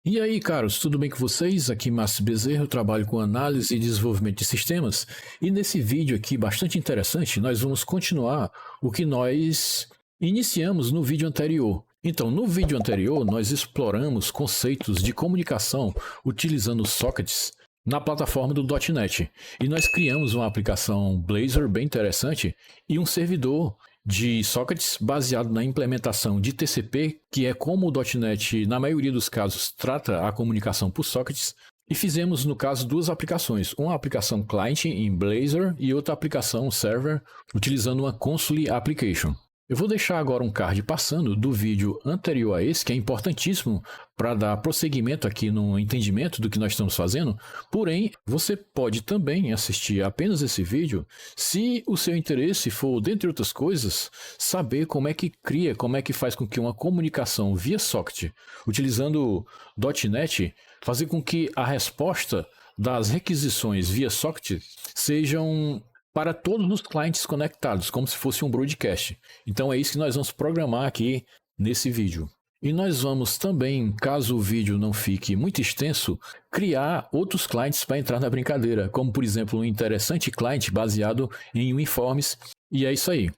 E aí, caros, tudo bem com vocês? Aqui Márcio Bezerra, eu trabalho com análise e desenvolvimento de sistemas, e nesse vídeo aqui bastante interessante, nós vamos continuar o que nós iniciamos no vídeo anterior. Então, no vídeo anterior, nós exploramos conceitos de comunicação utilizando sockets na plataforma do .NET, e nós criamos uma aplicação Blazor bem interessante e um servidor de sockets baseado na implementação de TCP, que é como o .NET, na maioria dos casos, trata a comunicação por sockets, e fizemos, no caso, duas aplicações, uma aplicação client em Blazor e outra aplicação server utilizando uma Console Application. Eu vou deixar agora um card passando do vídeo anterior a esse, que é importantíssimo para dar prosseguimento aqui no entendimento do que nós estamos fazendo. Porém, você pode também assistir apenas esse vídeo se o seu interesse for, dentre outras coisas, saber como é que cria, como é que faz com que uma comunicação via socket, utilizando .NET, fazer com que a resposta das requisições via socket sejam para todos os clientes conectados, como se fosse um broadcast. Então é isso que nós vamos programar aqui nesse vídeo. E nós vamos também, caso o vídeo não fique muito extenso, criar outros clientes para entrar na brincadeira, como por exemplo um interessante cliente baseado em uniformes, e é isso aí.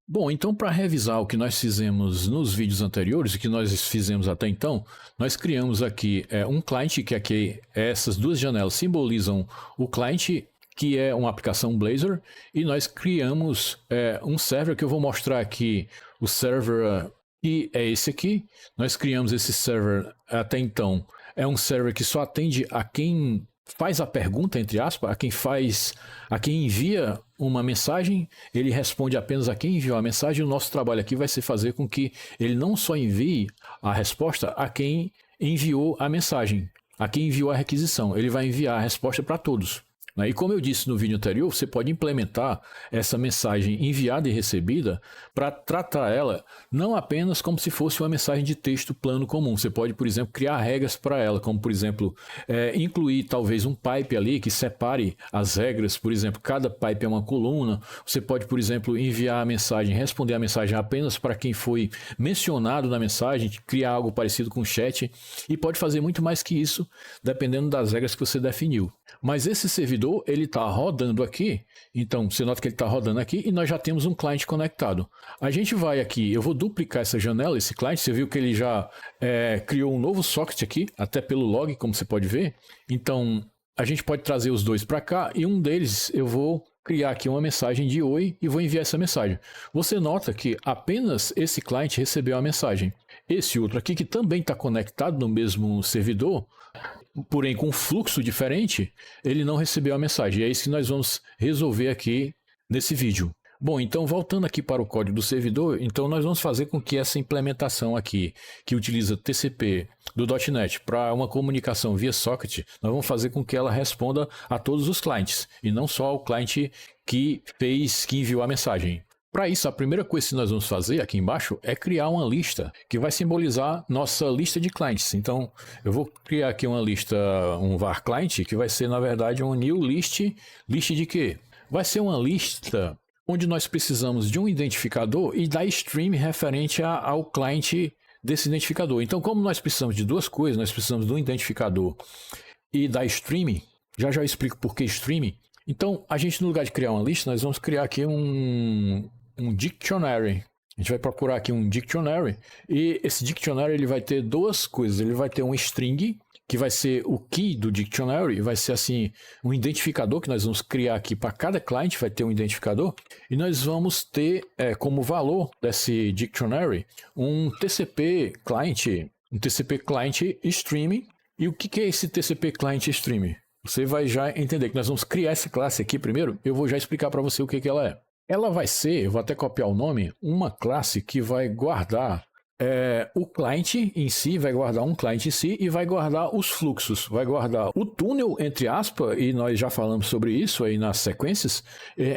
Bom, então para revisar o que nós fizemos nos vídeos anteriores, o que nós fizemos até então, nós criamos aqui um cliente, que aqui essas duas janelas simbolizam o cliente, que é uma aplicação Blazor, e nós criamos um server que eu vou mostrar aqui, o server que é esse aqui. Nós criamos esse server até então, é um server que só atende a quem faz a pergunta, entre aspas, a quem envia uma mensagem, ele responde apenas a quem enviou a mensagem. O nosso trabalho aqui vai ser fazer com que ele não só envie a resposta a quem enviou a mensagem, a quem enviou a requisição, ele vai enviar a resposta para todos. E como eu disse no vídeo anterior, você pode implementar essa mensagem enviada e recebida para tratar ela não apenas como se fosse uma mensagem de texto plano comum. Você pode, por exemplo, criar regras para ela, como, por exemplo, incluir talvez um pipe ali que separe as regras. Por exemplo, cada pipe é uma coluna. Você pode, por exemplo, enviar a mensagem, responder a mensagem apenas para quem foi mencionado na mensagem, criar algo parecido com chat, e pode fazer muito mais que isso, dependendo das regras que você definiu. Mas esse servidor, ele está rodando aqui, então você nota que ele está rodando aqui e nós já temos um cliente conectado. A gente vai aqui, eu vou duplicar essa janela, esse cliente, você viu que ele já criou um novo socket aqui, até pelo log, como você pode ver. Então, a gente pode trazer os dois para cá e um deles eu vou criar aqui uma mensagem de oi e vou enviar essa mensagem. Você nota que apenas esse cliente recebeu a mensagem. Esse outro aqui, que também está conectado no mesmo servidor, porém com um fluxo diferente, ele não recebeu a mensagem. E é isso que nós vamos resolver aqui nesse vídeo. Bom, então voltando aqui para o código do servidor, então nós vamos fazer com que essa implementação aqui, que utiliza TCP do .NET para uma comunicação via socket, nós vamos fazer com que ela responda a todos os clientes, e não só ao cliente que enviou a mensagem. Para isso, a primeira coisa que nós vamos fazer aqui embaixo é criar uma lista que vai simbolizar nossa lista de clientes. Então, eu vou criar aqui uma lista, um var client, que vai ser, na verdade, um new list. List de quê? Vai ser uma lista onde nós precisamos de um identificador e da stream referente ao cliente desse identificador. Então, como nós precisamos de duas coisas, nós precisamos de um identificador e da stream, já eu explico por que stream. Então, a gente, no lugar de criar uma lista, nós vamos criar aqui um dictionary. A gente vai procurar aqui um dictionary, e esse dictionary ele vai ter duas coisas. Ele vai ter um string, que vai ser o key do dictionary, vai ser assim um identificador que nós vamos criar aqui para cada cliente, vai ter um identificador, e nós vamos ter como valor desse dictionary um TCP client stream. E o que é esse TCP client stream? Você vai já entender que nós vamos criar essa classe aqui primeiro. Eu vou já explicar para você o que ela é. Ela vai ser, eu vou até copiar o nome, uma classe que vai guardar o cliente em si, vai guardar um cliente em si e vai guardar os fluxos, vai guardar o túnel, entre aspas, e nós já falamos sobre isso aí nas sequências.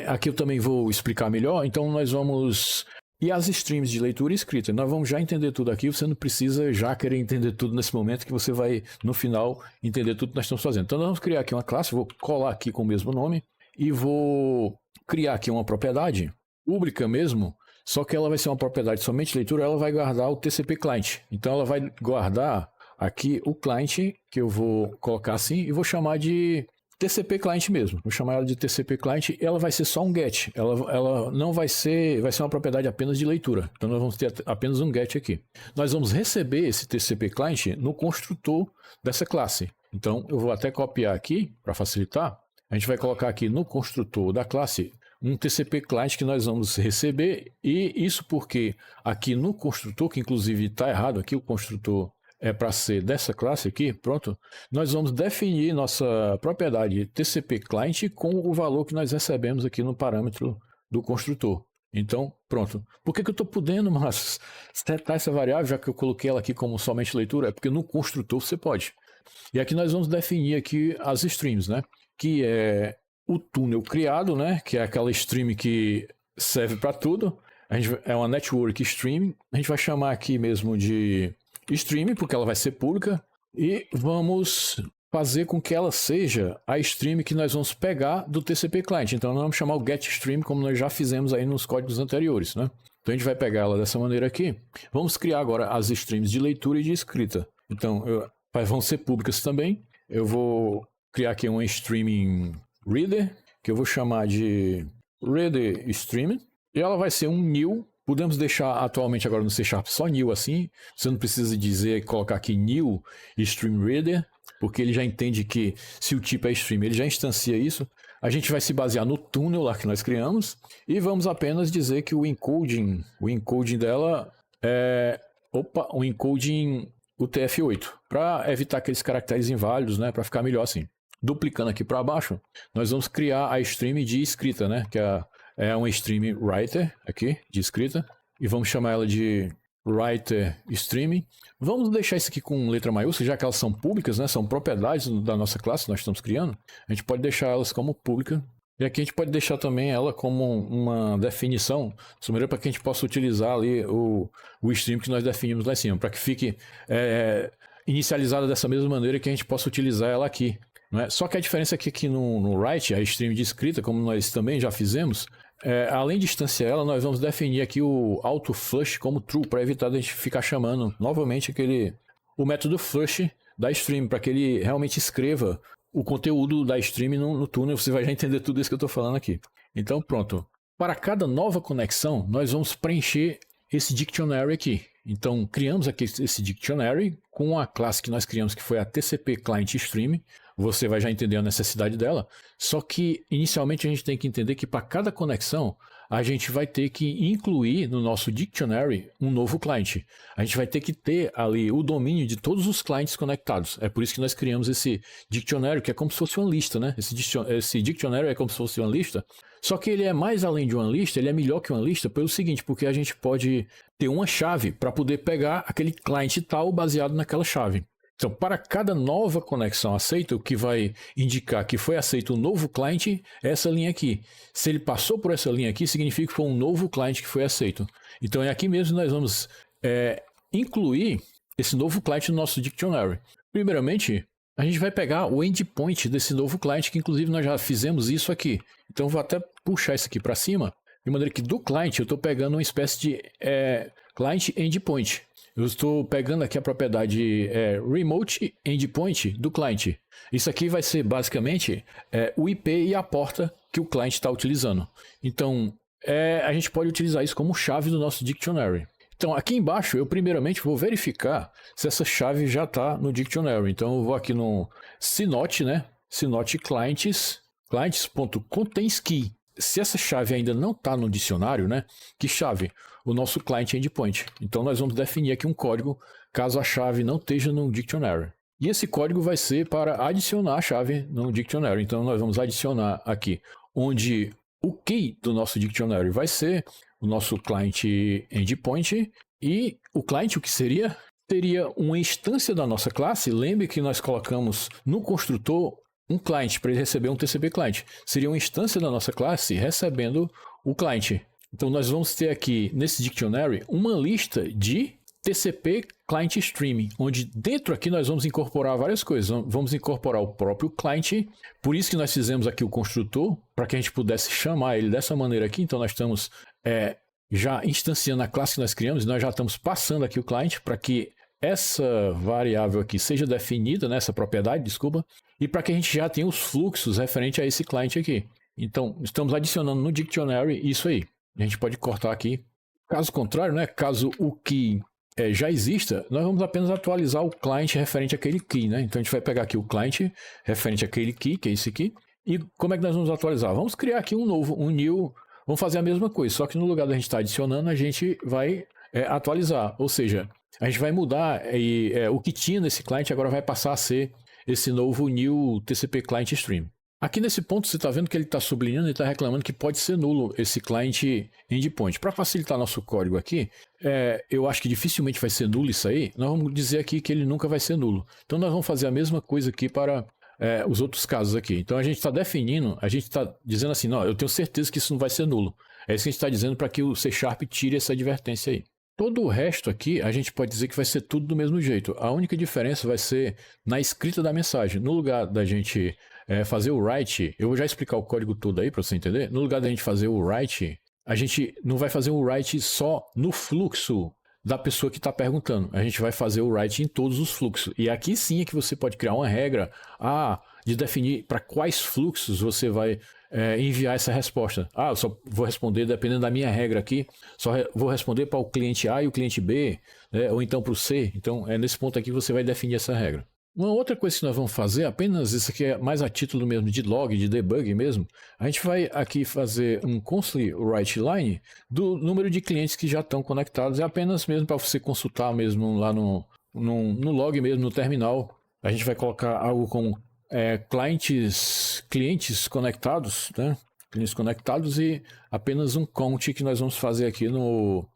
Aqui eu também vou explicar melhor, então nós vamos... E as streams de leitura e escrita, nós vamos já entender tudo aqui, você não precisa já querer entender tudo nesse momento, que você vai, no final, entender tudo que nós estamos fazendo. Então nós vamos criar aqui uma classe, vou colar aqui com o mesmo nome, e vou criar aqui uma propriedade pública mesmo, só que ela vai ser uma propriedade somente de leitura, ela vai guardar o TCP client. Então ela vai guardar aqui o client, que eu vou colocar assim, e vou chamar de TCP client mesmo. Vou chamar ela de TCP client e ela vai ser só um GET. Ela não vai ser uma propriedade apenas de leitura. Então nós vamos ter apenas um GET aqui. Nós vamos receber esse TCP client no construtor dessa classe. Então eu vou até copiar aqui para facilitar. A gente vai colocar aqui no construtor da classe um TCP client que nós vamos receber, e isso porque aqui no construtor, que inclusive está errado aqui, o construtor é para ser dessa classe aqui, pronto, nós vamos definir nossa propriedade TCP client com o valor que nós recebemos aqui no parâmetro do construtor. Então, pronto. Por que eu estou podendo, mas setar essa variável, já que eu coloquei ela aqui como somente leitura? É porque no construtor você pode. E aqui nós vamos definir aqui as streams, né? Que é o túnel criado, né? Que é aquela stream que serve para tudo. É uma network stream. A gente vai chamar aqui mesmo de stream, porque ela vai ser pública. E vamos fazer com que ela seja a stream que nós vamos pegar do TCP client. Então nós vamos chamar o getStream, como nós já fizemos aí nos códigos anteriores, né? Então a gente vai pegar ela dessa maneira aqui. Vamos criar agora as streams de leitura e de escrita. Então vão ser públicas também. Eu vou criar aqui uma streaming reader, que eu vou chamar de reader stream, e ela vai ser um new. Podemos deixar atualmente agora no C# só new assim, você não precisa dizer, colocar aqui new stream reader, porque ele já entende que se o tipo é stream, ele já instancia isso. A gente vai se basear no túnel lá que nós criamos, e vamos apenas dizer que o encoding dela é, o encoding UTF-8, para evitar aqueles caracteres inválidos, né, para ficar melhor assim. Duplicando aqui para baixo, nós vamos criar a stream de escrita, né? Que é uma stream writer aqui, de escrita. E vamos chamar ela de writer stream. Vamos deixar isso aqui com letra maiúscula, já que elas são públicas, né? São propriedades da nossa classe que nós estamos criando. A gente pode deixar elas como pública. E aqui a gente pode deixar também ela como uma definição, de maneira para que a gente possa utilizar ali o stream que nós definimos lá em cima, para que fique inicializada dessa mesma maneira que a gente possa utilizar ela aqui. Não é? Só que a diferença é que no write, a stream de escrita, como nós também já fizemos, além de instanciar ela, nós vamos definir aqui o auto flush como true, para evitar a gente ficar chamando novamente o método flush da stream, para que ele realmente escreva o conteúdo da stream no túnel. Você vai já entender tudo isso que eu estou falando aqui. Então pronto. Para cada nova conexão, nós vamos preencher esse dictionary aqui. Então criamos aqui esse dictionary com a classe que nós criamos, que foi a TCP Client Stream. Você vai já entender a necessidade dela. Só que inicialmente a gente tem que entender que para cada conexão a gente vai ter que incluir no nosso dictionary um novo client. A gente vai ter que ter ali o domínio de todos os clientes conectados. É por isso que nós criamos esse dictionary, que é como se fosse uma lista, né? Esse dictionary é como se fosse uma lista. Só que ele é mais além de uma lista, ele é melhor que uma lista pelo seguinte, porque a gente pode ter uma chave para poder pegar aquele cliente tal baseado naquela chave. Então, para cada nova conexão aceita, o que vai indicar que foi aceito um novo cliente é essa linha aqui. Se ele passou por essa linha aqui, significa que foi um novo cliente que foi aceito. Então, é aqui mesmo que nós vamos incluir esse novo cliente no nosso dictionary. Primeiramente, a gente vai pegar o endpoint desse novo cliente, que inclusive nós já fizemos isso aqui. Então, eu vou até puxar isso aqui para cima, de maneira que do cliente eu estou pegando uma espécie de client endpoint. Eu estou pegando aqui a propriedade remote endpoint do cliente. Isso aqui vai ser basicamente o IP e a porta que o cliente está utilizando. Então, a gente pode utilizar isso como chave do nosso dictionary. Então, aqui embaixo, eu primeiramente vou verificar se essa chave já está no dictionary. Então, eu vou aqui no Cnote, né? Cnote clients.contains-key. Se essa chave ainda não está no dicionário, né? Que chave? O nosso client endpoint. Então, nós vamos definir aqui um código caso a chave não esteja no dictionary. E esse código vai ser para adicionar a chave no dictionary. Então, nós vamos adicionar aqui, onde o key do nosso dictionary vai ser o nosso client endpoint. E o client, o que seria? Seria uma instância da nossa classe. Lembre que nós colocamos no construtor um client para ele receber um TCP client. Seria uma instância da nossa classe recebendo o client. Então, nós vamos ter aqui, nesse dictionary, uma lista de TCP Client Stream, onde dentro aqui nós vamos incorporar várias coisas. Vamos incorporar o próprio client, por isso que nós fizemos aqui o construtor, para que a gente pudesse chamar ele dessa maneira aqui. Então, nós estamos já instanciando a classe que nós criamos, e nós já estamos passando aqui o client para que essa variável aqui seja definida, né, essa propriedade, desculpa, e para que a gente já tenha os fluxos referente a esse client aqui. Então, estamos adicionando no dictionary isso aí. A gente pode cortar aqui. Caso contrário, né, caso o key já exista, nós vamos apenas atualizar o client referente àquele key, né? Então, a gente vai pegar aqui o client referente àquele key, que é esse aqui. E como é que nós vamos atualizar? Vamos criar aqui um novo, um new. Vamos fazer a mesma coisa, só que no lugar da gente estar adicionando, a gente vai atualizar. Ou seja, a gente vai mudar o que tinha nesse client agora vai passar a ser esse novo new TCP client stream. Aqui nesse ponto você está vendo que ele está sublinhando e está reclamando que pode ser nulo esse client endpoint. Para facilitar nosso código aqui, eu acho que dificilmente vai ser nulo isso aí. Nós vamos dizer aqui que ele nunca vai ser nulo. Então nós vamos fazer a mesma coisa aqui para os outros casos aqui. Então a gente está definindo, a gente está dizendo assim, não, eu tenho certeza que isso não vai ser nulo. É isso que a gente está dizendo para que o C# tire essa advertência aí. Todo o resto aqui, a gente pode dizer que vai ser tudo do mesmo jeito. A única diferença vai ser na escrita da mensagem. No lugar da gente fazer o write, eu vou já explicar o código todo aí para você entender. No lugar da gente fazer o write, a gente não vai fazer o write só no fluxo da pessoa que está perguntando. A gente vai fazer o write em todos os fluxos. E aqui sim é que você pode criar uma regra de definir para quais fluxos você vai enviar essa resposta. Eu só vou responder, dependendo da minha regra aqui, vou responder para o cliente A e o cliente B, né, ou então para o C. Então, é nesse ponto aqui que você vai definir essa regra. Uma outra coisa que nós vamos fazer, apenas isso aqui é mais a título mesmo de log, de debug mesmo, a gente vai aqui fazer um constantly write line do número de clientes que já estão conectados, é apenas mesmo para você consultar mesmo lá no log mesmo, no terminal. A gente vai colocar algo como clientes conectados, né? Clientes conectados e apenas um count que nós vamos fazer aqui no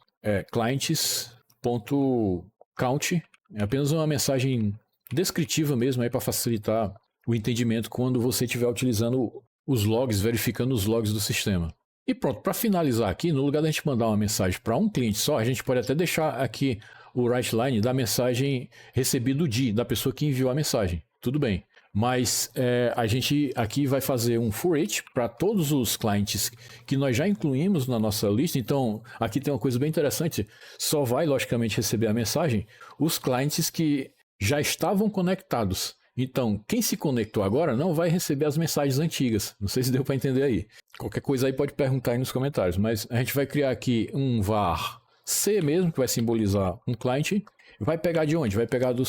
clients.count. É apenas uma mensagem descritiva mesmo aí para facilitar o entendimento quando você estiver utilizando os logs, verificando os logs do sistema. E pronto, para finalizar aqui, no lugar da gente mandar uma mensagem para um cliente só, a gente pode até deixar aqui o write line da mensagem recebido da pessoa que enviou a mensagem. Tudo bem. Mas a gente aqui vai fazer um for each para todos os clientes que nós já incluímos na nossa lista. Então, aqui tem uma coisa bem interessante. Só vai, logicamente, receber a mensagem os clientes que já estavam conectados. Então, quem se conectou agora não vai receber as mensagens antigas. Não sei se deu para entender aí. Qualquer coisa aí pode perguntar aí nos comentários. Mas a gente vai criar aqui um var C mesmo, que vai simbolizar um cliente. Vai pegar de onde? Vai pegar do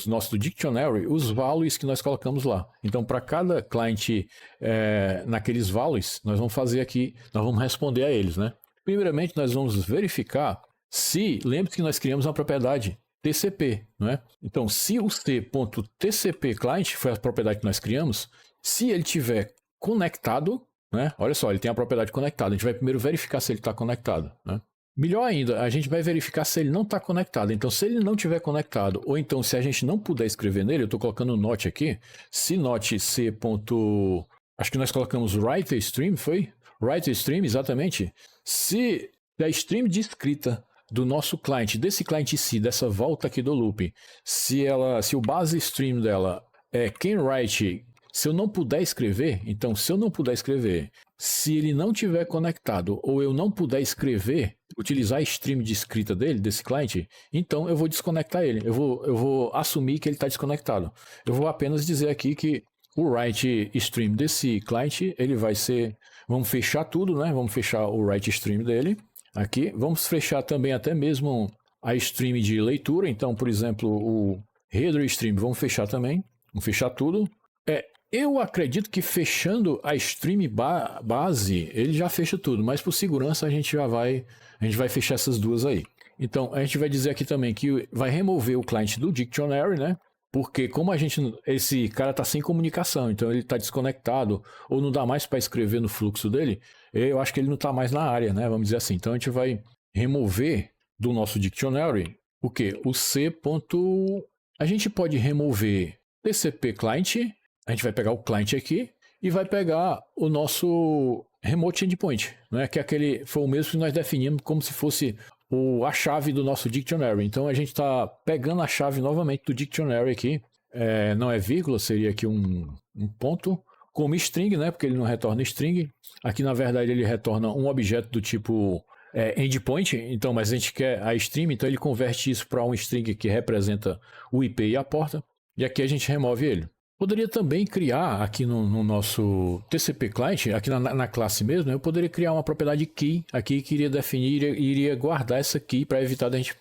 nosso dictionary os values que nós colocamos lá. Então, para cada cliente naqueles values, nós vamos fazer aqui, nós vamos responder a eles, né? Primeiramente, nós vamos verificar se, lembre-se que nós criamos uma propriedade TCP, não é? Então, se o c.tcp client foi a propriedade que nós criamos, se ele tiver conectado, né? Olha só, ele tem a propriedade conectada. A gente vai primeiro verificar se ele está conectado, né? Melhor ainda, a gente vai verificar se ele não está conectado. Então, se ele não estiver conectado, ou então se a gente não puder escrever nele, eu estou colocando um note aqui, se note c. Acho que nós colocamos write stream, foi? Write stream, exatamente. Se a stream de escrita do nosso cliente, desse cliente em si, dessa volta aqui do loop, se o base stream dela é can write, se eu não puder escrever, então se eu não puder escrever, se ele não tiver conectado ou eu não puder escrever, utilizar a stream de escrita dele, desse cliente, então eu vou desconectar ele, eu vou assumir que ele está desconectado. Eu vou apenas dizer aqui que o write stream desse cliente, ele vai ser, vamos fechar tudo, né? Vamos fechar o write stream dele. Aqui, vamos fechar também até mesmo a stream de leitura. Então, por exemplo, o header stream, vamos fechar também. Vamos fechar tudo. Eu acredito que fechando a stream base, ele já fecha tudo. Mas por segurança, a gente vai fechar essas duas aí. Então, a gente vai dizer aqui também que vai remover o cliente do dictionary, né? Porque como esse cara está sem comunicação, então ele está desconectado, ou não dá mais para escrever no fluxo dele, eu acho que ele não está mais na área, né? Vamos dizer assim. Então a gente vai remover do nosso dictionary o quê? O C. A gente pode remover TCP client, a gente vai pegar o client aqui e vai pegar o nosso remote endpoint, né? Que foi o mesmo que nós definimos como se fosse a chave do nosso dictionary. Então a gente está pegando a chave novamente do dictionary aqui, não é vírgula, seria aqui um ponto, como string, né? Porque ele não retorna string. Aqui na verdade ele retorna um objeto do tipo endpoint, então, mas a gente quer a stream, então ele converte isso para um string que representa o IP e a porta, e aqui a gente remove ele. Poderia também criar aqui no nosso TCP client, aqui na classe mesmo, eu poderia criar uma propriedade key aqui que iria definir, iria guardar essa key para evitar da gente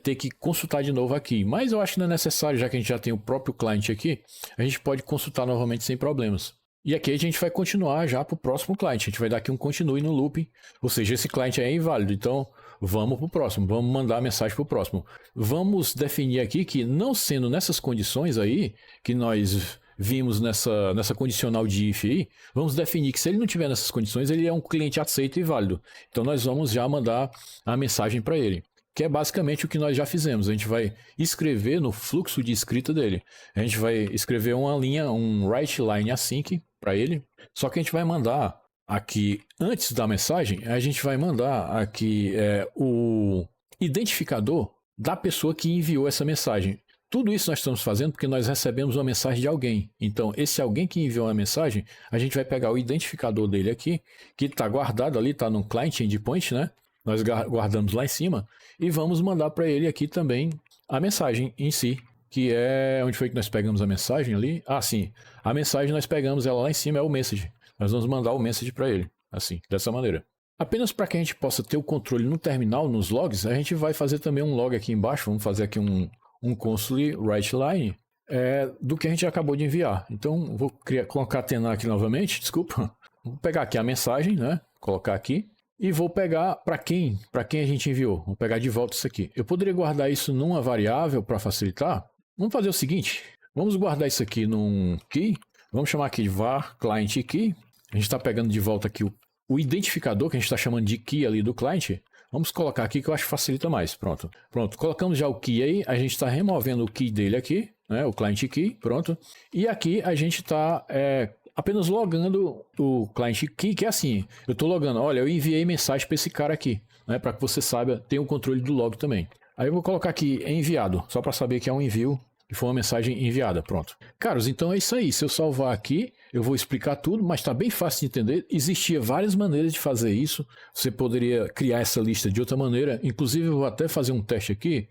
ter que consultar de novo aqui. Mas eu acho que não é necessário, já que a gente já tem o próprio client aqui, a gente pode consultar novamente sem problemas. E aqui a gente vai continuar já para o próximo client. A gente vai dar aqui um continue no loop, ou seja, esse client é inválido. Então, vamos para o próximo, vamos mandar a mensagem para o próximo. Vamos definir aqui que, não sendo nessas condições aí, que nós vimos nessa condicional de if aí, vamos definir que se ele não tiver nessas condições, ele é um cliente aceito e válido. Então, nós vamos já mandar a mensagem para ele, que é basicamente o que nós já fizemos. A gente vai escrever no fluxo de escrita dele. A gente vai escrever uma linha, um write line async para ele, só que a gente vai mandar aqui, antes da mensagem, a gente vai mandar aqui o identificador da pessoa que enviou essa mensagem. Tudo isso nós estamos fazendo porque nós recebemos uma mensagem de alguém. Então, esse alguém que enviou a mensagem, a gente vai pegar o identificador dele aqui, que está guardado ali, está no client endpoint, né? Nós guardamos lá em cima e vamos mandar para ele aqui também a mensagem em si, que é... Onde foi que nós pegamos a mensagem ali? Ah, sim. A mensagem nós pegamos ela lá em cima, é o message. Nós vamos mandar o message para ele, assim, dessa maneira. Apenas para que a gente possa ter o controle no terminal, nos logs, a gente vai fazer também um log aqui embaixo. Vamos fazer aqui um console write line do que a gente acabou de enviar. Então, vou concatenar aqui novamente, desculpa. Vou pegar aqui a mensagem, né? Colocar aqui. E vou pegar para quem a gente enviou. Vou pegar de volta isso aqui. Eu poderia guardar isso numa variável para facilitar. Vamos fazer o seguinte. Vamos guardar isso aqui num key. Vamos chamar aqui de var client key. A gente está pegando de volta aqui o identificador que a gente está chamando de key ali do cliente. Vamos colocar aqui que eu acho que facilita mais. Pronto. Colocamos já o key aí. A gente está removendo o key dele aqui, né? O client key. Pronto. E aqui a gente está apenas logando o client key, que é assim. Eu estou logando. Olha, eu enviei mensagem para esse cara aqui, né? Para que você saiba, tem o controle do log também. Aí eu vou colocar aqui enviado, só para saber que é um envio. E foi uma mensagem enviada, pronto. Caros, então é isso aí. Se eu salvar aqui, eu vou explicar tudo, mas está bem fácil de entender. Existia várias maneiras de fazer isso. Você poderia criar essa lista de outra maneira. Inclusive, eu vou até fazer um teste aqui.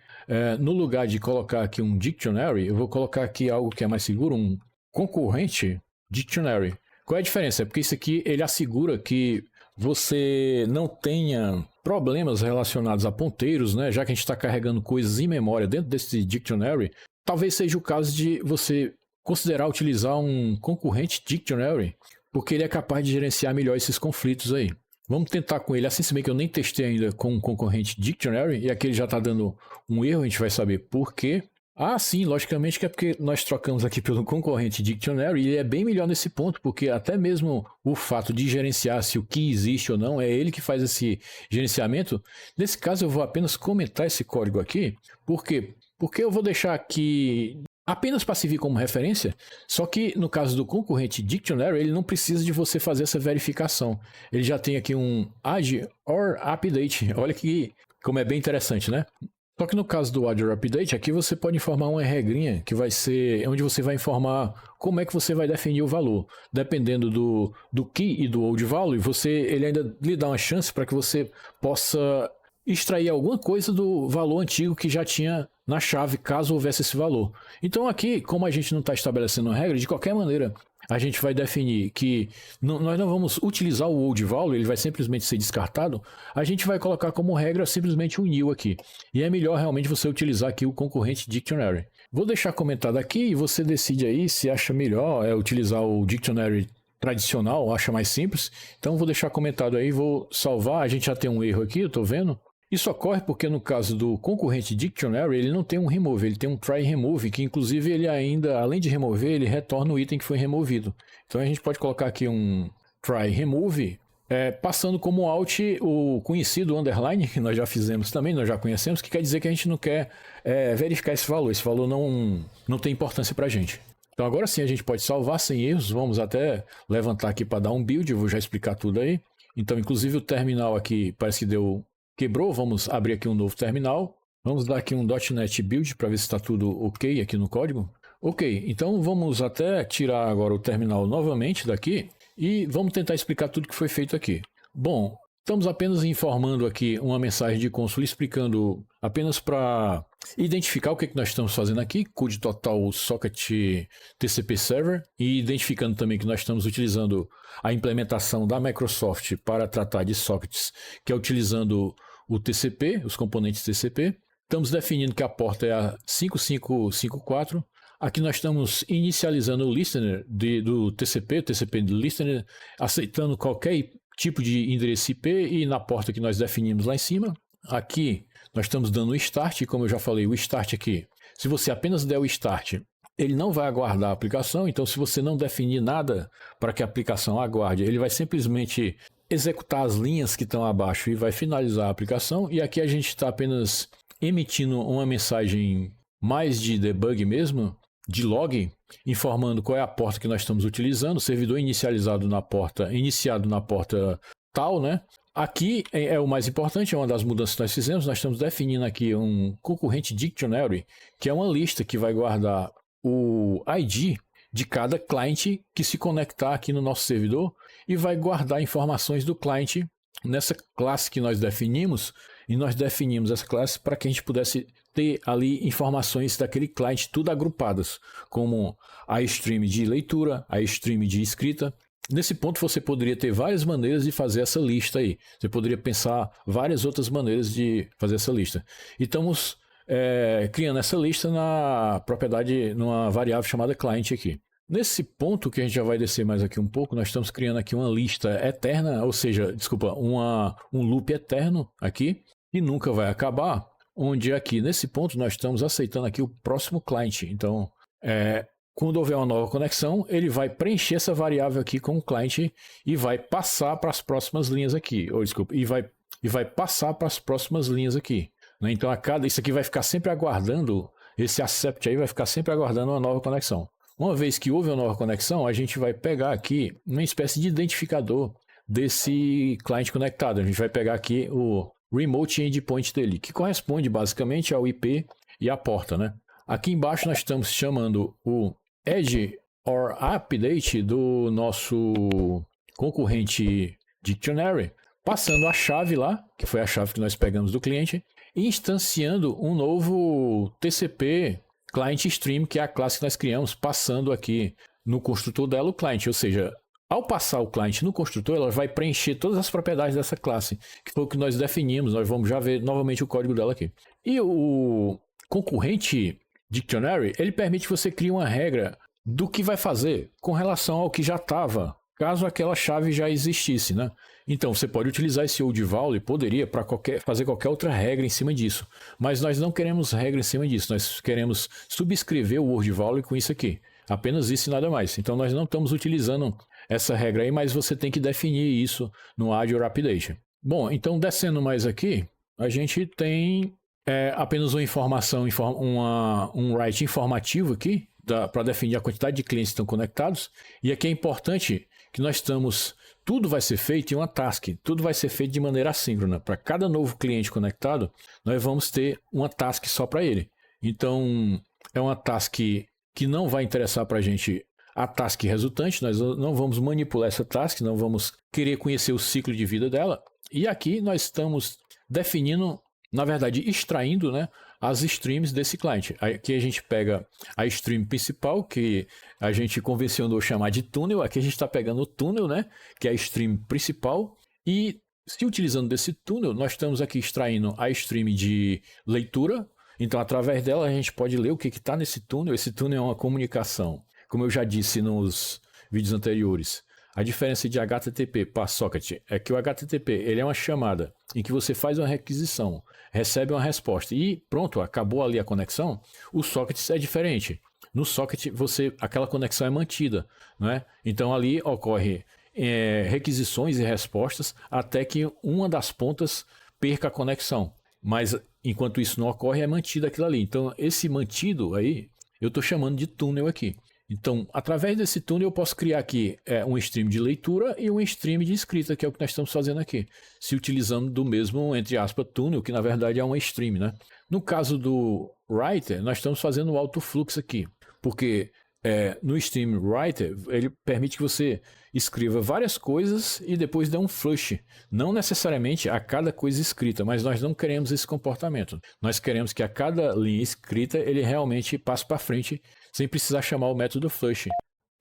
No lugar de colocar aqui um dictionary, eu vou colocar aqui algo que é mais seguro, um concorrente dictionary. Qual é a diferença? É porque isso aqui, ele assegura que você não tenha problemas relacionados a ponteiros, né? Já que a gente está carregando coisas em memória dentro desse dictionary. Talvez seja o caso de você considerar utilizar um concorrente dictionary, porque ele é capaz de gerenciar melhor esses conflitos aí. Vamos tentar com ele assim, se bem que eu nem testei ainda com um concorrente dictionary, e aqui ele já está dando um erro, a gente vai saber por quê. Ah, sim, logicamente que é porque nós trocamos aqui pelo concorrente dictionary, e ele é bem melhor nesse ponto, porque até mesmo o fato de gerenciar se o key existe ou não, é ele que faz esse gerenciamento. Nesse caso eu vou apenas comentar esse código aqui, por quê? Porque eu vou deixar aqui apenas para servir como referência, só que no caso do concorrente dictionary, ele não precisa de você fazer essa verificação. Ele já tem aqui um add or update. Olha que como é bem interessante, né? Só que no caso do add or update, aqui você pode informar uma regrinha que vai ser onde você vai informar como é que você vai definir o valor. Dependendo do key e do old value, ele ainda lhe dá uma chance para que você possa extrair alguma coisa do valor antigo que já tinha na chave, caso houvesse esse valor. Então aqui, como a gente não está estabelecendo uma regra, de qualquer maneira, a gente vai definir que nós não vamos utilizar o old value, ele vai simplesmente ser descartado, a gente vai colocar como regra simplesmente o new aqui. E é melhor realmente você utilizar aqui o concorrente dictionary. Vou deixar comentado aqui e você decide aí se acha melhor utilizar o dictionary tradicional, acha mais simples. Então vou deixar comentado aí, vou salvar, a gente já tem um erro aqui, eu estou vendo. Isso ocorre porque no caso do concorrente dictionary, ele não tem um remove, ele tem um try remove, que inclusive ele ainda, além de remover, ele retorna o item que foi removido. Então a gente pode colocar aqui um try remove, passando como out o conhecido underline, que nós já fizemos também, nós já conhecemos, que quer dizer que a gente não quer verificar esse valor não tem importância para a gente. Então agora sim a gente pode salvar sem erros, vamos até levantar aqui para dar um build, eu vou já explicar tudo aí. Então inclusive o terminal aqui parece que quebrou, vamos abrir aqui um novo terminal. Vamos dar aqui um .NET Build para ver se está tudo ok aqui no código. Ok, então vamos até tirar agora o terminal novamente daqui e vamos tentar explicar tudo que foi feito aqui. Bom, Estamos apenas informando aqui uma mensagem de console explicando apenas para identificar o que nós estamos fazendo aqui, CUD Total Socket TCP Server, e identificando também que nós estamos utilizando a implementação da Microsoft para tratar de sockets, que é utilizando o TCP, os componentes TCP. Estamos definindo que a porta é a 5554. Aqui nós estamos inicializando o listener do TCP, o TCP do listener, aceitando qualquer tipo de endereço IP e na porta que nós definimos lá em cima. Aqui nós estamos dando o start, como eu já falei, o start aqui. Se você apenas der o start, ele não vai aguardar a aplicação, então se você não definir nada para que a aplicação aguarde, ele vai simplesmente executar as linhas que estão abaixo e vai finalizar a aplicação. E aqui a gente está apenas emitindo uma mensagem mais de debug mesmo, de log, informando qual é a porta que nós estamos utilizando, o servidor iniciado na porta tal, né? Aqui é o mais importante, é uma das mudanças que nós fizemos, nós estamos definindo aqui um concorrente dictionary, que é uma lista que vai guardar o ID de cada cliente que se conectar aqui no nosso servidor e vai guardar informações do cliente nessa classe que nós definimos, e nós definimos essa classe para que a gente pudesse ter ali informações daquele cliente tudo agrupadas, como a stream de leitura, a stream de escrita. Nesse ponto você poderia ter várias maneiras de fazer essa lista aí. Você poderia pensar várias outras maneiras de fazer essa lista. E estamos criando essa lista na propriedade, numa variável chamada client aqui. Nesse ponto que a gente já vai descer mais aqui um pouco, nós estamos criando aqui uma lista eterna, ou seja, desculpa, um loop eterno aqui, e nunca vai acabar, onde aqui nesse ponto nós estamos aceitando aqui o próximo cliente. Então, quando houver uma nova conexão, ele vai preencher essa variável aqui com o cliente e vai passar para as próximas linhas aqui, e vai passar para as próximas linhas aqui. Né? Então, isso aqui vai ficar sempre aguardando, esse accept aí vai ficar sempre aguardando uma nova conexão. Uma vez que houve uma nova conexão, a gente vai pegar aqui uma espécie de identificador desse cliente conectado. A gente vai pegar aqui o remote endpoint dele, que corresponde basicamente ao IP e à porta, né? Aqui embaixo nós estamos chamando o edge or update do nosso concorrente dictionary, passando a chave lá, que foi a chave que nós pegamos do cliente, e instanciando um novo TCP client stream, que é a classe que nós criamos, passando aqui no construtor dela o cliente, ou seja, ao passar o cliente no construtor, ela vai preencher todas as propriedades dessa classe, que foi o que nós definimos. Nós vamos já ver novamente o código dela aqui. E o concorrente dictionary, ele permite que você crie uma regra do que vai fazer com relação ao que já estava, caso aquela chave já existisse, né? Então, você pode utilizar esse old val e poderia para fazer qualquer outra regra em cima disso. Mas nós não queremos regra em cima disso. Nós queremos subscrever o old val com isso aqui. Apenas isso e nada mais. Então, nós não estamos utilizando essa regra aí, mas você tem que definir isso no add or update. Bom, então descendo mais aqui, a gente tem apenas uma informação, um write informativo aqui, para definir a quantidade de clientes que estão conectados. E aqui é importante que nós tudo vai ser feito em uma task, tudo vai ser feito de maneira assíncrona. Para cada novo cliente conectado, nós vamos ter uma task só para ele. Então, é uma task que não vai interessar para a gente a task resultante, nós não vamos manipular essa task, não vamos querer conhecer o ciclo de vida dela. E aqui nós estamos definindo, na verdade, extraindo, né, as streams desse cliente. Aqui a gente pega a stream principal, que a gente convencionou chamar de túnel. Aqui a gente está pegando o túnel, né, que é a stream principal. E se utilizando desse túnel, nós estamos aqui extraindo a stream de leitura. Então, através dela, a gente pode ler o que está nesse túnel. Esse túnel é uma comunicação. Como eu já disse nos vídeos anteriores, a diferença de HTTP para socket é que o HTTP ele é uma chamada em que você faz uma requisição, recebe uma resposta e pronto, acabou ali a conexão. O socket é diferente. No socket, aquela conexão é mantida, né? Então ali ocorre requisições e respostas até que uma das pontas perca a conexão. Mas enquanto isso não ocorre, é mantido aquilo ali. Então esse mantido aí, eu estou chamando de túnel aqui. Então, através desse túnel eu posso criar aqui um stream de leitura e um stream de escrita, que é o que nós estamos fazendo aqui, se utilizando do mesmo, entre aspas, túnel, que na verdade é uma stream, né? No caso do writer, nós estamos fazendo o autofluxo aqui, porque no Stream Writer, ele permite que você escreva várias coisas e depois dê um flush. Não necessariamente a cada coisa escrita, mas nós não queremos esse comportamento. Nós queremos que a cada linha escrita ele realmente passe para frente sem precisar chamar o método flush.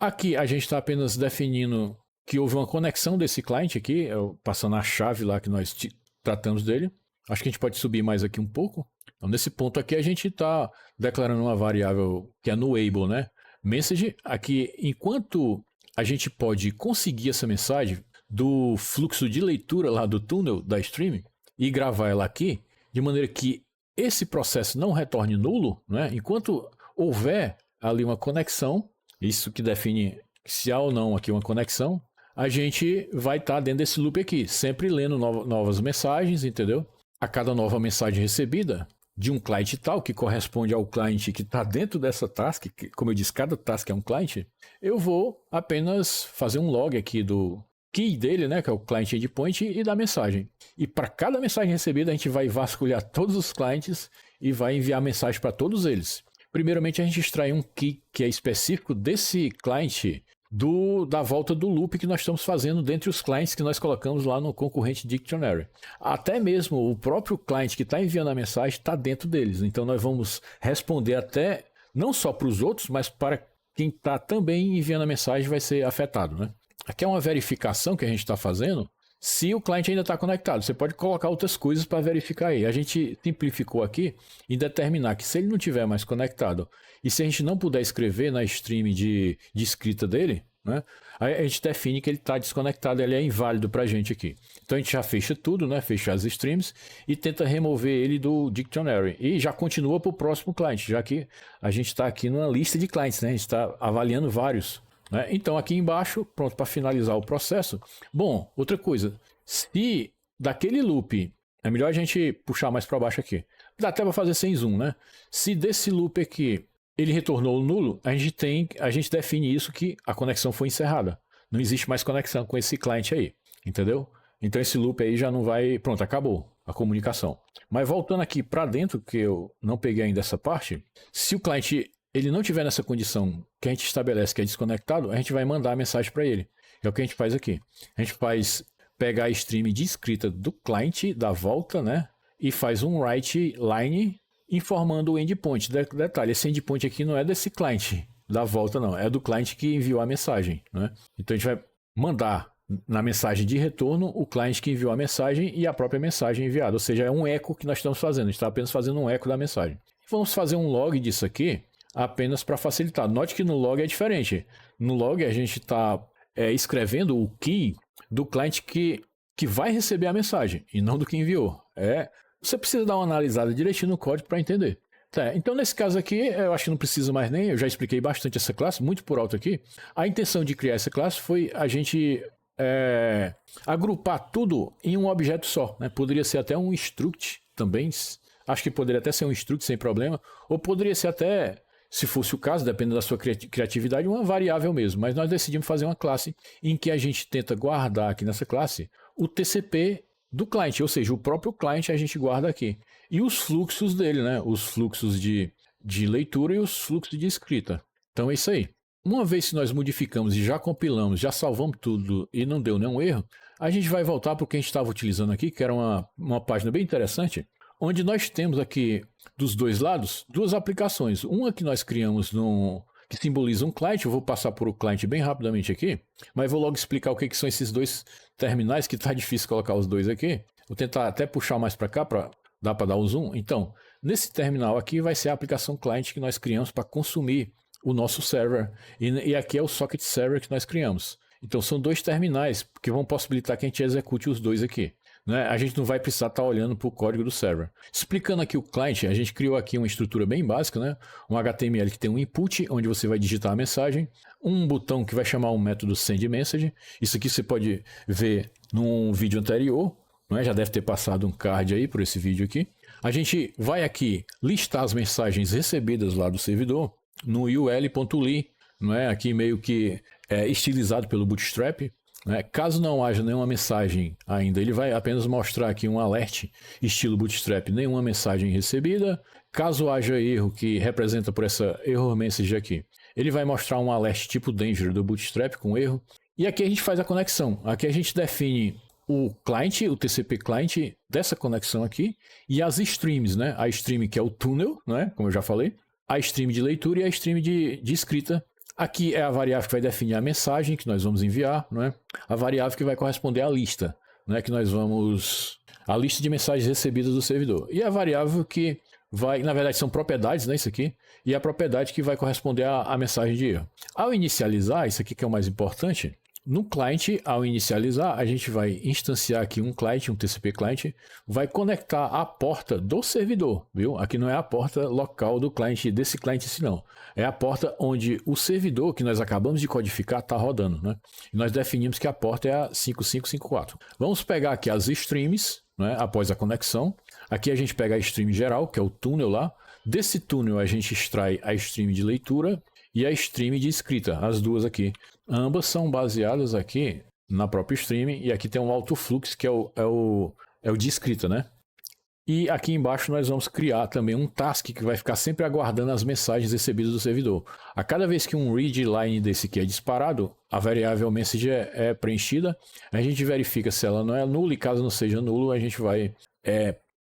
Aqui a gente está apenas definindo que houve uma conexão desse client aqui, passando a chave lá que nós tratamos dele. Acho que a gente pode subir mais aqui um pouco. Então, nesse ponto aqui, a gente está declarando uma variável que é nullable, né? Message, aqui, enquanto a gente pode conseguir essa mensagem do fluxo de leitura lá do túnel da stream e gravar ela aqui, de maneira que esse processo não retorne nulo, né? Enquanto houver ali uma conexão, isso que define se há ou não aqui uma conexão, a gente vai estar dentro desse loop aqui, sempre lendo novas mensagens, entendeu? A cada nova mensagem recebida de um client tal, que corresponde ao client que está dentro dessa task, que, como eu disse, cada task é um client, eu vou apenas fazer um log aqui do key dele, né, que é o client endpoint, e da mensagem. E para cada mensagem recebida, a gente vai vasculhar todos os clients e vai enviar mensagem para todos eles. Primeiramente, a gente extrai um key que é específico desse client da volta do loop que nós estamos fazendo dentre os clients que nós colocamos lá no concorrente Dictionary. Até mesmo o próprio client que está enviando a mensagem está dentro deles. Então nós vamos responder até, não só para os outros, mas para quem está também enviando a mensagem vai ser afetado, né? Aqui é uma verificação que a gente está fazendo se o cliente ainda está conectado. Você pode colocar outras coisas para verificar aí. A gente simplificou aqui em determinar que se ele não estiver mais conectado e se a gente não puder escrever na stream de escrita dele, né, aí a gente define que ele está desconectado, ele é inválido para a gente aqui. Então a gente já fecha tudo, né, fecha as streams e tenta remover ele do Dictionary. E já continua para o próximo cliente, já que a gente está aqui numa lista de clientes, né, a gente está avaliando vários. Né? Então aqui embaixo, pronto para finalizar o processo. Bom, outra coisa, se daquele loop, é melhor a gente puxar mais para baixo aqui, dá até para fazer sem zoom, né? Se desse loop aqui ele retornou nulo, a gente define isso que a conexão foi encerrada. Não existe mais conexão com esse cliente aí, entendeu? Então esse loop aí já não vai, pronto, acabou a comunicação. Mas voltando aqui para dentro, que eu não peguei ainda essa parte, se o cliente ele não tiver nessa condição que a gente estabelece que é desconectado, a gente vai mandar a mensagem para ele. É o que a gente faz aqui. A gente faz pegar a stream de escrita do cliente, da volta, né? E faz um write line informando o endpoint. Detalhe, esse endpoint aqui não é desse cliente da volta, não. É do cliente que enviou a mensagem, né? Então a gente vai mandar na mensagem de retorno o cliente que enviou a mensagem e a própria mensagem enviada. Ou seja, é um eco que nós estamos fazendo. A gente está apenas fazendo um eco da mensagem. Vamos fazer um log disso aqui, apenas para facilitar. Note que no log é diferente. No log a gente está escrevendo o key do cliente que vai receber a mensagem e não do que enviou. Você precisa dar uma analisada direitinho no código para entender. Tá, então nesse caso aqui, eu acho que não precisa mais nem, eu já expliquei bastante essa classe, muito por alto aqui. A intenção de criar essa classe foi a gente agrupar tudo em um objeto só. Né? Poderia ser até um struct também, acho que poderia até ser um struct sem problema, ou poderia ser até, se fosse o caso, dependendo da sua criatividade, uma variável mesmo. Mas nós decidimos fazer uma classe em que a gente tenta guardar aqui nessa classe o TCP do cliente, ou seja, o próprio cliente a gente guarda aqui. E os fluxos dele, né? Os fluxos de leitura e os fluxos de escrita. Então é isso aí. Uma vez que nós modificamos e já compilamos, já salvamos tudo e não deu nenhum erro, a gente vai voltar para o que a gente estava utilizando aqui, que era uma página bem interessante, onde nós temos aqui dos dois lados duas aplicações. Uma que nós criamos que simboliza um client, eu vou passar por o client bem rapidamente aqui, mas vou logo explicar o que são esses dois terminais, que está difícil colocar os dois aqui. Vou tentar até puxar mais para cá, dá para dar o zoom. Então, nesse terminal aqui vai ser a aplicação client que nós criamos para consumir o nosso server, e aqui é o socket server que nós criamos. Então são dois terminais que vão possibilitar que a gente execute os dois aqui. Né? A gente não vai precisar estar olhando para o código do server. Explicando aqui o client, a gente criou aqui uma estrutura bem básica, né? Um HTML que tem um input, onde você vai digitar a mensagem, um botão que vai chamar um método sendMessage. Isso aqui você pode ver num vídeo anterior, né? Já deve ter passado um card aí por esse vídeo aqui. A gente vai aqui listar as mensagens recebidas lá do servidor no ul.ly, não é? Aqui meio que estilizado pelo Bootstrap. Caso não haja nenhuma mensagem ainda, ele vai apenas mostrar aqui um alert estilo Bootstrap, nenhuma mensagem recebida. Caso haja erro, que representa por essa error message aqui, ele vai mostrar um alert tipo danger do Bootstrap com erro. E aqui a gente faz a conexão. Aqui a gente define o client, o TCP client dessa conexão aqui, e as streams, né? A stream que é o túnel, né? Como eu já falei, a stream de leitura e a stream de escrita. Aqui é a variável que vai definir a mensagem que nós vamos enviar, não é? A variável que vai corresponder à lista, né? Que nós vamos... a lista de mensagens recebidas do servidor. E a variável que vai... na verdade são propriedades, né? Isso aqui. E a propriedade que vai corresponder à mensagem de erro. Ao inicializar, isso aqui que é o mais importante... no client, ao inicializar, a gente vai instanciar aqui um client, um TCP client, vai conectar a porta do servidor, viu? Aqui não é a porta local do cliente, desse cliente assim não. É a porta onde o servidor que nós acabamos de codificar está rodando, né? E nós definimos que a porta é a 5554. Vamos pegar aqui as streams, né? Após a conexão. Aqui a gente pega a stream geral, que é o túnel lá. Desse túnel a gente extrai a stream de leitura e a stream de escrita, as duas aqui. Ambas são baseadas aqui na própria stream, e aqui tem um autofluxo que é o de escrita, né? E aqui embaixo nós vamos criar também um task que vai ficar sempre aguardando as mensagens recebidas do servidor. A cada vez que um read line desse aqui é disparado, a variável message é preenchida, a gente verifica se ela não é nula, e caso não seja nulo, a gente vai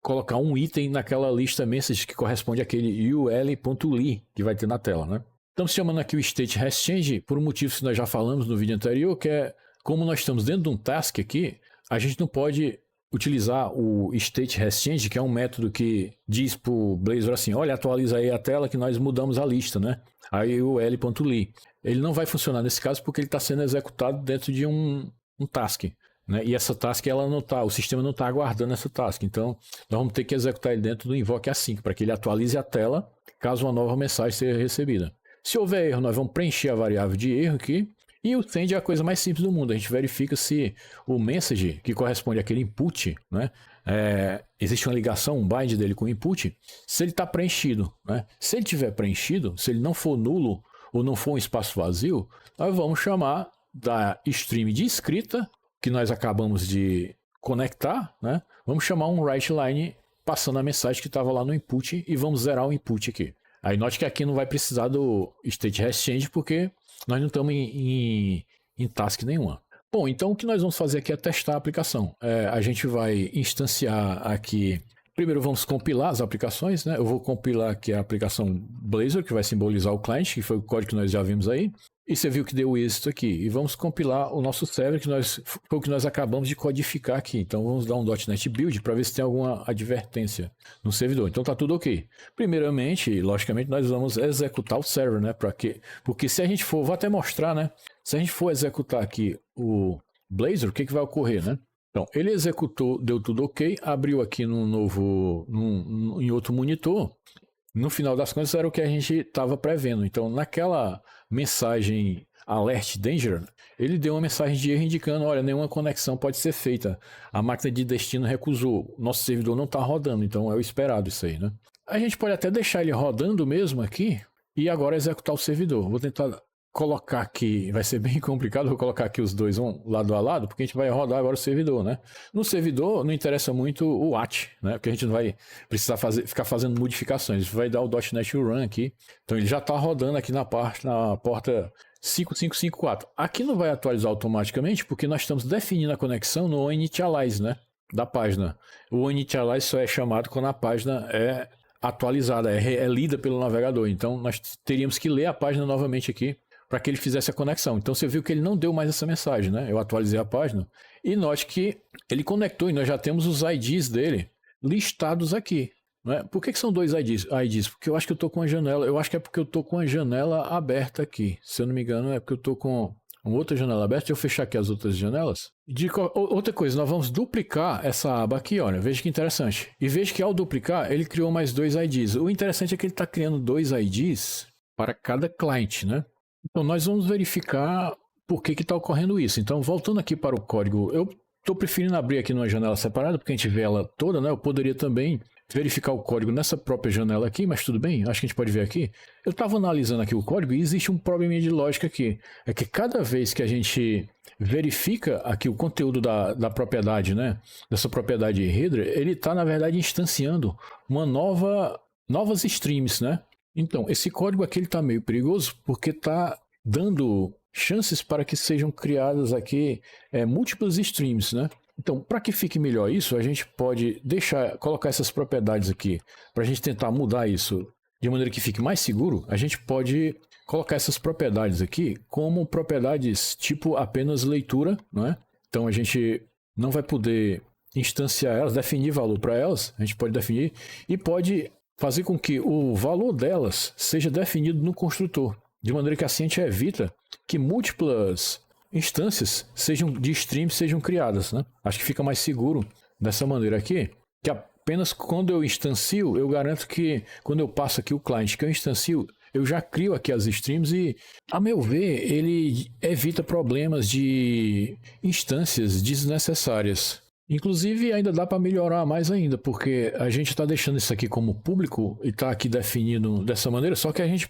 colocar um item naquela lista message que corresponde àquele ul.ly que vai ter na tela, né? Estamos chamando aqui o state hasChange por um motivo que nós já falamos no vídeo anterior, que é como nós estamos dentro de um task aqui, a gente não pode utilizar o state hasChange, que é um método que diz para o Blazor assim, olha, atualiza aí a tela que nós mudamos a lista, né? Aí o l.ly. Ele não vai funcionar nesse caso porque ele está sendo executado dentro de um task, né? E essa task, ela não tá, o sistema não está aguardando essa task, então nós vamos ter que executar ele dentro do invoke async, para que ele atualize a tela caso uma nova mensagem seja recebida. Se houver erro, nós vamos preencher a variável de erro aqui. E o send é a coisa mais simples do mundo. A gente verifica se o message, que corresponde àquele input, né? Existe uma ligação, um bind dele com o input, se ele está preenchido, né? Se ele tiver preenchido, se ele não for nulo ou não for um espaço vazio, nós vamos chamar da stream de escrita, que nós acabamos de conectar, né? Vamos chamar um write line passando a mensagem que estava lá no input e vamos zerar o input aqui. Aí note que aqui não vai precisar do state hasChange porque nós não estamos em task nenhuma. Bom, então o que nós vamos fazer aqui é testar a aplicação. A gente vai instanciar aqui... primeiro vamos compilar as aplicações, né? Eu vou compilar aqui a aplicação Blazor, que vai simbolizar o client, que foi o código que nós já vimos aí. E você viu que deu êxito aqui. E vamos compilar o nosso server, foi o que nós acabamos de codificar aqui. Então vamos dar um .NET Build para ver se tem alguma advertência no servidor. Então tá tudo ok. Primeiramente, logicamente, nós vamos executar o server, né? Porque se a gente for, vou até mostrar, né? Se a gente for executar aqui o Blazor, o que vai ocorrer, né? Então, ele executou, deu tudo ok, abriu aqui em outro monitor. No final das contas, era o que a gente estava prevendo. Então, naquela mensagem alert danger, ele deu uma mensagem de erro indicando, olha, nenhuma conexão pode ser feita. A máquina de destino recusou. Nosso servidor não está rodando, então é o esperado isso aí, né? A gente pode até deixar ele rodando mesmo aqui e agora executar o servidor. Vou tentar colocar aqui, vai ser bem complicado, vou colocar aqui os dois lado a lado, porque a gente vai rodar agora o servidor, né? No servidor não interessa muito o WAT, né? Porque a gente não vai precisar ficar fazendo modificações, vai dar o .NET Run aqui, então ele já está rodando aqui na porta 5554. Aqui não vai atualizar automaticamente, porque nós estamos definindo a conexão no onInitialize, né? Da página. O onInitialize só é chamado quando a página é atualizada, é lida pelo navegador, então nós teríamos que ler a página novamente aqui, para que ele fizesse a conexão. Então você viu que ele não deu mais essa mensagem, né? Eu atualizei a página e note que ele conectou e nós já temos os IDs dele listados aqui, né? Por que são dois IDs? Porque eu acho que eu estou com a janela, eu acho que é porque eu estou com a janela aberta aqui. Se eu não me engano, é porque eu estou com uma outra janela aberta. Deixa eu fechar aqui as outras janelas. Outra coisa, nós vamos duplicar essa aba aqui, olha, veja que interessante. E veja que ao duplicar, ele criou mais dois IDs. O interessante é que ele está criando dois IDs para cada cliente, né? Então, nós vamos verificar por que está ocorrendo isso. Então, voltando aqui para o código, eu estou preferindo abrir aqui numa janela separada, porque a gente vê ela toda, né? Eu poderia também verificar o código nessa própria janela aqui, mas tudo bem, acho que a gente pode ver aqui. Eu estava analisando aqui o código e existe um probleminha de lógica aqui. É que cada vez que a gente verifica aqui o conteúdo da propriedade, né? Dessa propriedade header, ele está, na verdade, instanciando novas streams, né? Então, esse código aqui está meio perigoso porque está dando chances para que sejam criadas aqui múltiplas streams, né? Então, para que fique melhor isso, a gente pode colocar essas propriedades aqui, para a gente tentar mudar isso de maneira que fique mais seguro, a gente pode colocar essas propriedades aqui como propriedades tipo apenas leitura, não é? Então, a gente não vai poder instanciar elas, definir valor para elas, a gente pode definir e pode fazer com que o valor delas seja definido no construtor, de maneira que assim a gente evita que múltiplas instâncias de stream sejam criadas, né? Acho que fica mais seguro dessa maneira aqui, que apenas quando eu instancio, eu garanto que quando eu passo aqui o client que eu instancio, eu já crio aqui as streams e, a meu ver, ele evita problemas de instâncias desnecessárias. Inclusive, ainda dá para melhorar mais ainda, porque a gente está deixando isso aqui como público e está aqui definido dessa maneira, só que a gente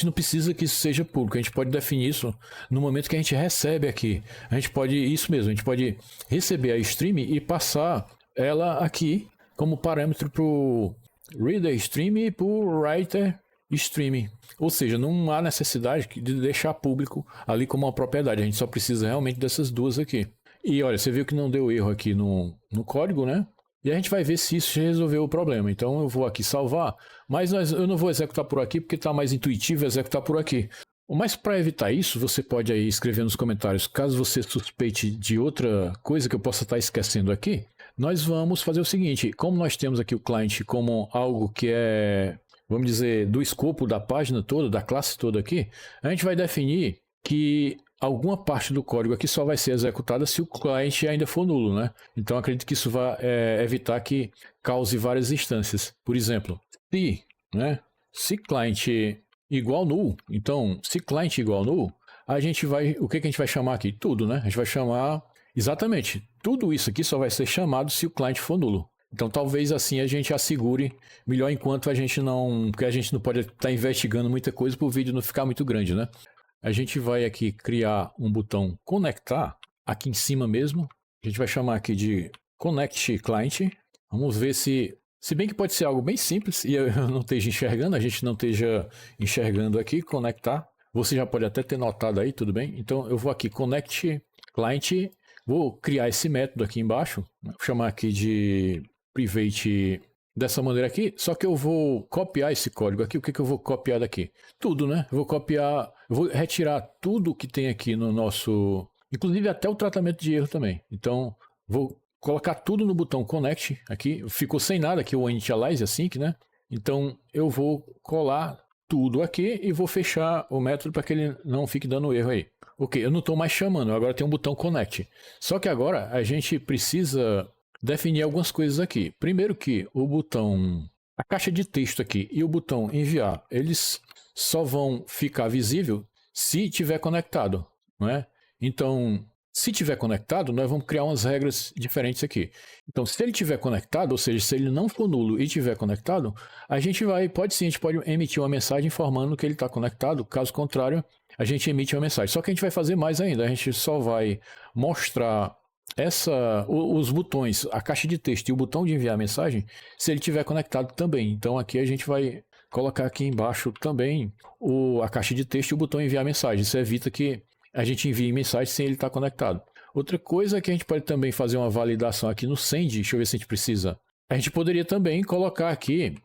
não precisa que isso seja público, a gente pode definir isso no momento que a gente recebe aqui. A gente pode, isso mesmo, a gente pode receber a stream e passar ela aqui como parâmetro para o reader stream e para o writer stream. Ou seja, não há necessidade de deixar público ali como uma propriedade, a gente só precisa realmente dessas duas aqui. E olha, você viu que não deu erro aqui no código, né? E a gente vai ver se isso resolveu o problema. Então eu vou aqui salvar, mas eu não vou executar por aqui porque está mais intuitivo executar por aqui. Mas para evitar isso, você pode aí escrever nos comentários, caso você suspeite de outra coisa que eu possa estar esquecendo aqui, nós vamos fazer o seguinte, como nós temos aqui o client como algo que é, vamos dizer, do escopo da página toda, da classe toda aqui, a gente vai definir que alguma parte do código aqui só vai ser executada se o cliente ainda for nulo, né? Então acredito que isso vai evitar que cause várias instâncias. Por exemplo, se client igual null, então se client igual null, a gente vai, o que a gente vai chamar aqui? Tudo, né? A gente vai chamar exatamente, tudo isso aqui só vai ser chamado se o cliente for nulo. Então talvez assim a gente assegure melhor enquanto a gente não, porque a gente não pode estar investigando muita coisa para o vídeo não ficar muito grande, né? A gente vai aqui criar um botão conectar, aqui em cima mesmo. A gente vai chamar aqui de Connect Client. Vamos ver se bem que pode ser algo bem simples e eu não esteja enxergando, a gente não esteja enxergando aqui, conectar. Você já pode até ter notado aí, tudo bem? Então eu vou aqui, Connect Client, vou criar esse método aqui embaixo, vou chamar aqui de Private dessa maneira aqui, só que eu vou copiar esse código aqui. O que eu vou copiar daqui? Tudo, né? Eu vou retirar tudo que tem aqui no nosso, inclusive até o tratamento de erro também. Então, vou colocar tudo no botão Connect aqui. Ficou sem nada aqui o Initialize Async, né? Então, eu vou colar tudo aqui e vou fechar o método para que ele não fique dando erro aí. Ok, eu não estou mais chamando, agora tem um botão Connect. Só que agora a gente precisa definir algumas coisas aqui. Primeiro que o botão, a caixa de texto aqui e o botão enviar, eles só vão ficar visível se tiver conectado, não é? Então, se tiver conectado, nós vamos criar umas regras diferentes aqui. Então, se ele tiver conectado, ou seja, se ele não for nulo e tiver conectado, a gente pode emitir uma mensagem informando que ele está conectado. Caso contrário, a gente emite uma mensagem. Só que a gente vai fazer mais ainda. A gente só vai mostrar os botões, a caixa de texto e o botão de enviar mensagem, se ele tiver conectado também. Então aqui a gente vai colocar aqui embaixo também a caixa de texto e o botão enviar mensagem. Isso evita que a gente envie mensagem sem ele estar conectado. Outra coisa é que a gente pode também fazer uma validação aqui no send. Deixa eu ver se a gente precisa. A gente poderia também colocar aqui,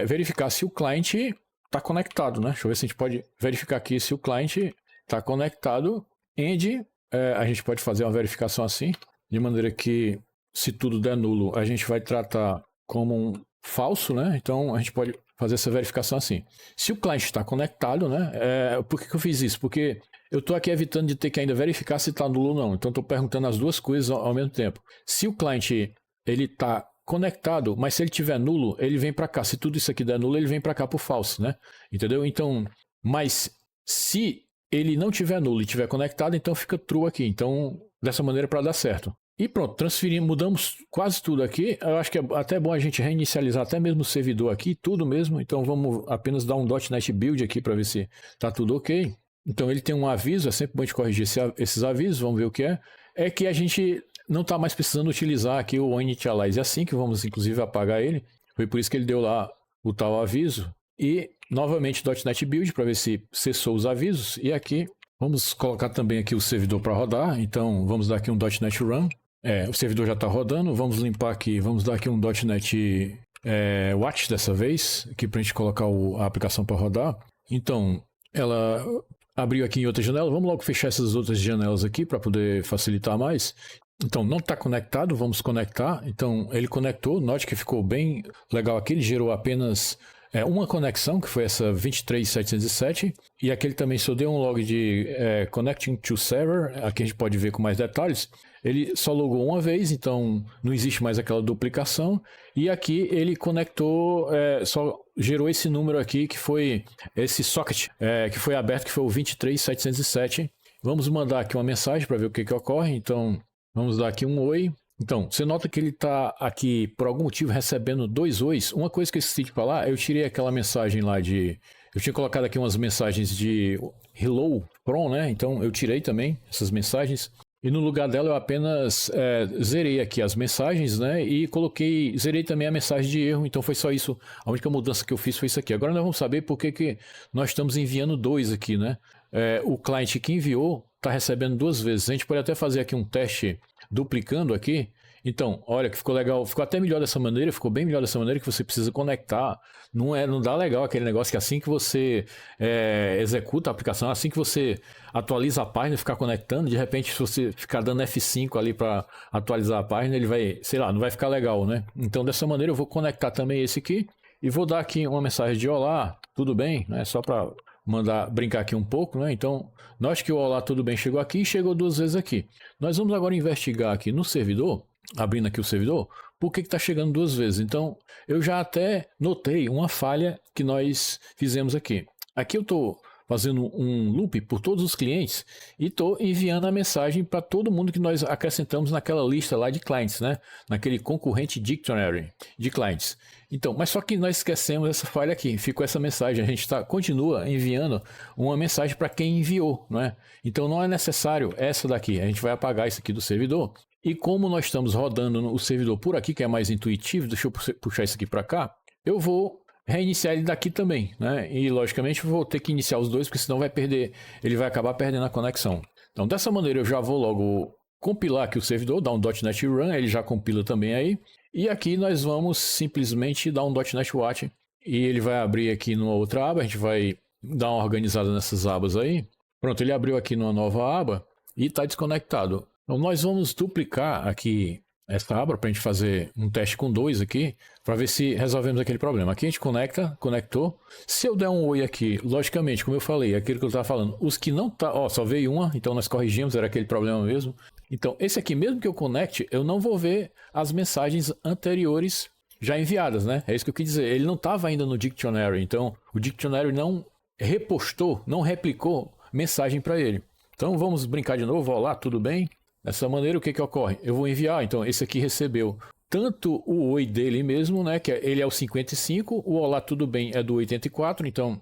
verificar se o cliente está conectado, né? Deixa eu ver se a gente pode verificar aqui se o cliente está conectado. A gente pode fazer uma verificação assim, de maneira que, se tudo der nulo, a gente vai tratar como um falso, né? Então, a gente pode fazer essa verificação assim. Se o cliente está conectado, né? Por que eu fiz isso? Porque eu estou aqui evitando de ter que ainda verificar se está nulo ou não. Então, estou perguntando as duas coisas ao mesmo tempo. Se o cliente está conectado, mas se ele tiver nulo, ele vem para cá. Se tudo isso aqui der nulo, ele vem para cá por falso, né? Entendeu? Então, mas se ele não tiver nulo e tiver conectado, então fica true aqui. Então, dessa maneira para dar certo. E pronto, mudamos quase tudo aqui. Eu acho que é até bom a gente reinicializar até mesmo o servidor aqui, tudo mesmo. Então, vamos apenas dar um .NET Build aqui para ver se está tudo ok. Então, ele tem um aviso, é sempre bom a gente corrigir esses avisos, vamos ver o que é. É que a gente não está mais precisando utilizar aqui o Initialize Async, vamos inclusive apagar ele. Foi por isso que ele deu lá o tal aviso. e novamente .NET Build para ver se cessou os avisos. E aqui vamos colocar também aqui o servidor para rodar. Então vamos dar aqui um .NET Run. O servidor já está rodando. Vamos limpar aqui, vamos dar aqui um .NET Watch dessa vez, aqui para a gente colocar a aplicação para rodar. Então ela abriu aqui em outra janela. Vamos logo fechar essas outras janelas aqui para poder facilitar mais. Então, não está conectado, vamos conectar. Então, ele conectou, note que ficou bem legal aqui, ele gerou apenas uma conexão, que foi essa 23707, e aqui ele também só deu um log de Connecting to Server, aqui a gente pode ver com mais detalhes. Ele só logou uma vez, então não existe mais aquela duplicação, e aqui ele conectou, só gerou esse número aqui, que foi esse socket, que foi aberto, que foi o 23707. Vamos mandar aqui uma mensagem para ver o que ocorre, então... Vamos dar aqui um oi. Então, você nota que ele está aqui, por algum motivo, recebendo 2 ois. Uma coisa que eu esqueci de falar, eu tirei aquela mensagem lá de... Eu tinha colocado aqui umas mensagens de hello from, né? Então, eu tirei também essas mensagens. E no lugar dela, eu apenas zerei aqui as mensagens, né? E zerei também a mensagem de erro. Então, foi só isso. A única mudança que eu fiz foi isso aqui. Agora, nós vamos saber por que nós estamos enviando 2 aqui, né? O cliente que enviou está recebendo 2 vezes. A gente pode até fazer aqui um teste duplicando aqui. Então, olha que ficou legal, ficou até melhor dessa maneira, ficou bem melhor dessa maneira, que você precisa conectar. Não dá legal aquele negócio que assim que você executa a aplicação, assim que você atualiza a página, ficar conectando, de repente se você ficar dando F5 ali para atualizar a página, ele vai, sei lá, não vai ficar legal, né? Então, dessa maneira eu vou conectar também esse aqui e vou dar aqui uma mensagem de olá, tudo bem, né? Só para brincar aqui um pouco, né? Então, note que o olá, tudo bem, chegou aqui e chegou 2 vezes aqui. Nós vamos agora investigar aqui no servidor, abrindo aqui o servidor, por que está chegando 2 vezes. Então, eu já até notei uma falha que nós fizemos aqui. Aqui eu estou fazendo um loop por todos os clientes e estou enviando a mensagem para todo mundo que nós acrescentamos naquela lista lá de clientes, né? Naquele concorrente dictionary de clientes. Então, mas só que nós esquecemos essa falha aqui, ficou essa mensagem, a gente continua enviando uma mensagem para quem enviou, não é? Então não é necessário essa daqui, a gente vai apagar isso aqui do servidor. E como nós estamos rodando o servidor por aqui, que é mais intuitivo, deixa eu puxar isso aqui para cá, eu vou reiniciar ele daqui também, né? E logicamente eu vou ter que iniciar os dois, porque senão ele vai acabar perdendo a conexão. Então dessa maneira eu já vou logo compilar aqui o servidor, dar um .NET Run, ele já compila também aí. E aqui nós vamos simplesmente dar um .NET Watch e ele vai abrir aqui numa outra aba, a gente vai dar uma organizada nessas abas aí. Pronto, ele abriu aqui numa nova aba e está desconectado. Então nós vamos duplicar aqui essa aba para a gente fazer um teste com 2 aqui, para ver se resolvemos aquele problema. Aqui a gente conectou. Se eu der um oi aqui, logicamente, como eu falei, aquilo que eu estava falando, os que não tá, só veio uma, então nós corrigimos, era aquele problema mesmo. Então, esse aqui, mesmo que eu conecte, eu não vou ver as mensagens anteriores já enviadas, né? É isso que eu quis dizer. Ele não estava ainda no Dictionary, então o Dictionary não repostou, não replicou mensagem para ele. Então, vamos brincar de novo. Olá, tudo bem? Dessa maneira, o que ocorre? Eu vou enviar, então esse aqui recebeu tanto o oi dele mesmo, né? Que ele é o 55, o olá, tudo bem, é do 84. Então,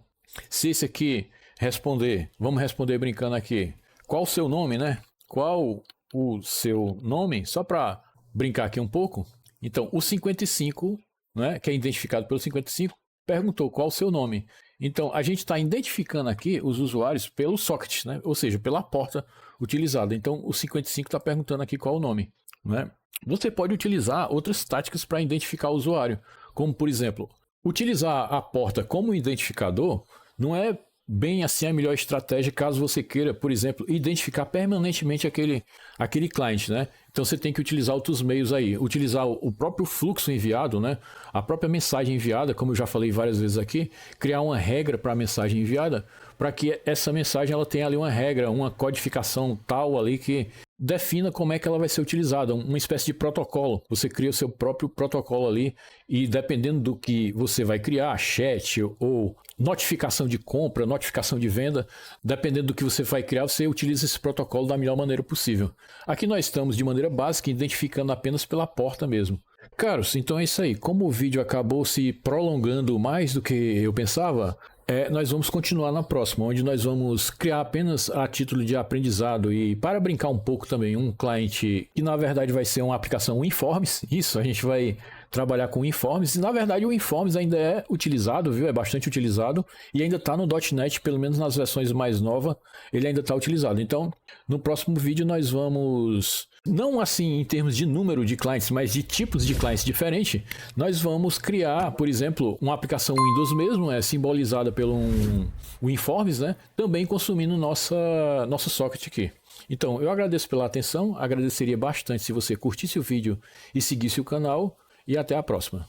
se esse aqui responder, vamos responder brincando aqui. Qual o seu nome, né? Qual o seu nome, só para brincar aqui um pouco. Então, o 55, né, que é identificado pelo 55, perguntou qual o seu nome. Então, a gente está identificando aqui os usuários pelo socket, né, ou seja, pela porta utilizada. Então, o 55 está perguntando aqui qual o nome, né? Você pode utilizar outras táticas para identificar o usuário, como, por exemplo, utilizar a porta como identificador não é bem assim a melhor estratégia caso você queira, por exemplo, identificar permanentemente aquele cliente, né? Então você tem que utilizar outros meios aí, utilizar o próprio fluxo enviado, né? A própria mensagem enviada, como eu já falei várias vezes aqui, criar uma regra para a mensagem enviada, para que essa mensagem ela tenha ali uma regra, uma codificação tal ali que defina como é que ela vai ser utilizada, uma espécie de protocolo. Você cria o seu próprio protocolo ali e dependendo do que você vai criar, chat ou notificação de compra, notificação de venda, dependendo do que você vai criar, você utiliza esse protocolo da melhor maneira possível. Aqui nós estamos de maneira básica identificando apenas pela porta mesmo. Caros, então é isso aí. Como o vídeo acabou se prolongando mais do que eu pensava, nós vamos continuar na próxima, onde nós vamos criar apenas a título de aprendizado e para brincar um pouco também um cliente que na verdade vai ser uma aplicação WinForms. Isso, a gente vai trabalhar com WinForms. E, na verdade, o WinForms ainda é utilizado, viu? É bastante utilizado e ainda está no .NET, pelo menos nas versões mais novas, ele ainda está utilizado. Então, no próximo vídeo nós vamos, não assim em termos de número de clientes, mas de tipos de clientes diferentes, nós vamos criar, por exemplo, uma aplicação Windows mesmo, simbolizada pelo WinForms, né? Também consumindo nosso socket aqui. Então, eu agradeço pela atenção, agradeceria bastante se você curtisse o vídeo e seguisse o canal, e até a próxima.